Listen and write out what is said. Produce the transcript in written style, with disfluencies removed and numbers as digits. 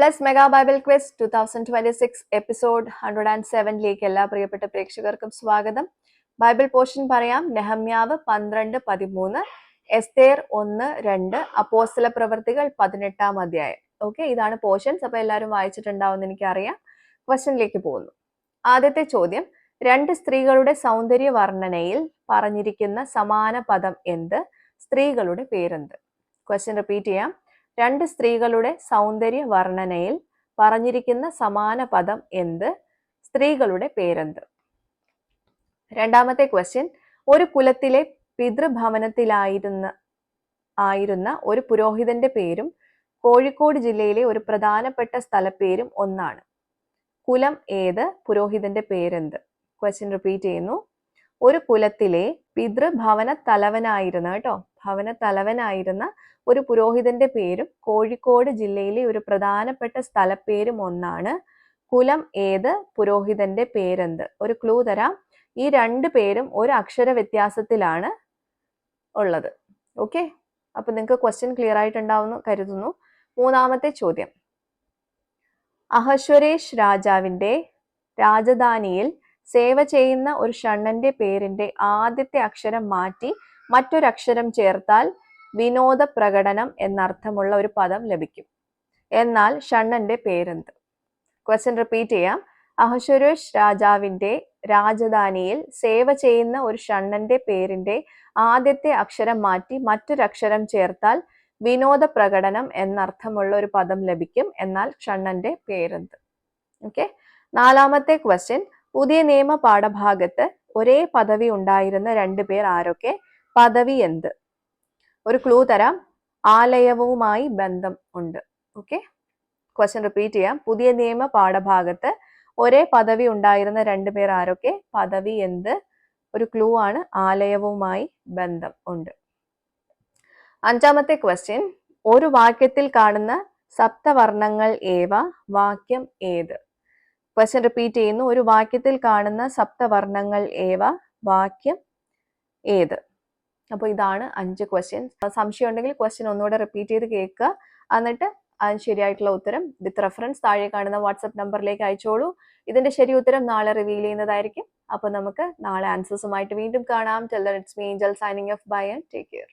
Plus mega Bible quiz 2026 episode 107ലേക്ക് എല്ലാ പ്രിയപ്പെട്ട പ്രേക്ഷകർക്കും സ്വാഗതം. ബൈബിൾ പോർഷൻ പറയാം. നെഹമ്യാവ് 12-13, എസ്തേർ 1-2, അപ്പോസ്തല പ്രവർത്തികൾ 18-ാം അധ്യായം. ഓക്കെ, ഇതാണ് പോർഷൻസ്. അപ്പൊ എല്ലാവരും വായിച്ചിട്ടുണ്ടാവുമെന്ന് എനിക്കറിയാം. ക്വസ്റ്റ്യനിലേക്ക് പോകുന്നു. ആദ്യത്തെ ചോദ്യം, രണ്ട് സ്ത്രീകളുടെ സൗന്ദര്യ വർണ്ണനയിൽ പറഞ്ഞിരിക്കുന്ന സമാന പദം എന്ത്? സ്ത്രീകളുടെ പേരെന്ത്? ക്വസ്റ്റ്യൻ റിപ്പീറ്റ് ചെയ്യാം. രണ്ട് സ്ത്രീകളുടെ സൗന്ദര്യ വർണ്ണനയിൽ പറഞ്ഞിരിക്കുന്ന സമാന പദം എന്ത്? സ്ത്രീകളുടെ പേരെന്ത്? രണ്ടാമത്തെ ക്വസ്റ്റ്യൻ, ഒരു കുലത്തിലെ പിതൃഭവനത്തിലായിരുന്ന ഒരു പുരോഹിതന്റെ പേരും കോഴിക്കോട് ജില്ലയിലെ ഒരു പ്രധാനപ്പെട്ട സ്ഥലപ്പേരും ഒന്നാണ്. കുലം ഏത്? പുരോഹിതന്റെ പേരെന്ത്? ക്വസ്റ്റ്യൻ റിപ്പീറ്റ് ചെയ്യുന്നു. ഒരു കുലത്തിലെ പിതൃഭവന തലവനായിരുന്ന ഒരു പുരോഹിതന്റെ പേരും കോഴിക്കോട് ജില്ലയിലെ ഒരു പ്രധാനപ്പെട്ട സ്ഥലപ്പേരും ഒന്നാണ്. കുലം ഏത്? പുരോഹിതന്റെ പേരെന്ത്? ഒരു ക്ലൂ തരാം. ഈ രണ്ട് പേരും ഒരു അക്ഷര വ്യത്യാസത്തിലാണ് ഉള്ളത്. ഓക്കെ, അപ്പൊ നിങ്ങൾക്ക് ക്വസ്റ്റ്യൻ ക്ലിയർ ആയിട്ടുണ്ടാവുമെന്ന് കരുതുന്നു. മൂന്നാമത്തെ ചോദ്യം, അഹശ്വരേഷ് രാജാവിന്റെ രാജധാനിയിൽ സേവ ചെയ്യുന്ന ഒരു ഷണ്ണന്റെ പേരിന്റെ ആദ്യത്തെ അക്ഷരം മാറ്റി മറ്റൊരക്ഷരം ചേർത്താൽ വിനോദ പ്രകടനം എന്നർത്ഥമുള്ള ഒരു പദം ലഭിക്കും. എന്നാൽ ഷണ്ണന്റെ പേരെന്ത്? ക്വസ്റ്റ്യൻ റിപ്പീറ്റ് ചെയ്യാം. അഹശ്വരോഷ് രാജാവിന്റെ രാജധാനിയിൽ സേവ ചെയ്യുന്ന ഒരു ഷണ്ണന്റെ പേരിന്റെ ആദ്യത്തെ അക്ഷരം മാറ്റി മറ്റൊരക്ഷരം ചേർത്താൽ വിനോദ പ്രകടനം എന്നർത്ഥമുള്ള ഒരു പദം ലഭിക്കും. എന്നാൽ ഷണ്ണന്റെ പേരെന്ത്? ഓക്കെ. നാലാമത്തെ ക്വസ്റ്റ്യൻ, പുതിയ നിയമ പാഠഭാഗത്ത് ഒരേ പദവി ഉണ്ടായിരുന്ന രണ്ടുപേർ ആരൊക്കെ? പദവി എന്ത്? ഒരു ക്ലൂ തരാം. ആലയവുമായി ബന്ധം ഉണ്ട്. ഓക്കെ, ക്വസ്റ്റ്യൻ റിപ്പീറ്റ് ചെയ്യാം. പുതിയ നിയമ പാഠഭാഗത്ത് ഒരേ പദവി ഉണ്ടായിരുന്ന രണ്ടുപേർ ആരൊക്കെ? പദവി എന്ത്? ഒരു ക്ലൂ ആണ്, ആലയവുമായി ബന്ധം ഉണ്ട്. അഞ്ചാമത്തെ ക്വസ്റ്റ്യൻ, ഒരു വാക്യത്തിൽ കാണുന്ന സപ്തവർണ്ണങ്ങൾ ഏവ? വാക്യം ഏത്? ക്വസ്റ്റ്യൻ റിപ്പീറ്റ് ചെയ്യുന്നു. ഒരു വാക്യത്തിൽ കാണുന്ന സപ്തവർണ്ണങ്ങൾ ഏവ? വാക്യം ഏത്? അപ്പോൾ ഇതാണ് 5 ക്വസ്റ്റ്യൻസ്. സംശയം ഉണ്ടെങ്കിൽ ക്വസ്റ്റ്യൻ ഒന്നുകൂടെ റിപ്പീറ്റ് ചെയ്ത് കേൾക്കുക. എന്നിട്ട് അതിന് ശരിയായിട്ടുള്ള ഉത്തരം വിത്ത് റെഫറൻസ് താഴെ കാണുന്ന വാട്സ്ആപ്പ് നമ്പറിലേക്ക് അയച്ചോളൂ. ഇതിന്റെ ശരി ഉത്തരം നാളെ റിവീൽ ചെയ്യുന്നതായിരിക്കും. അപ്പോൾ നമുക്ക് നാളെ ആൻസേഴ്സുമായിട്ട് വീണ്ടും കാണാം. Till then it's me Angel signing off. Bye and take care.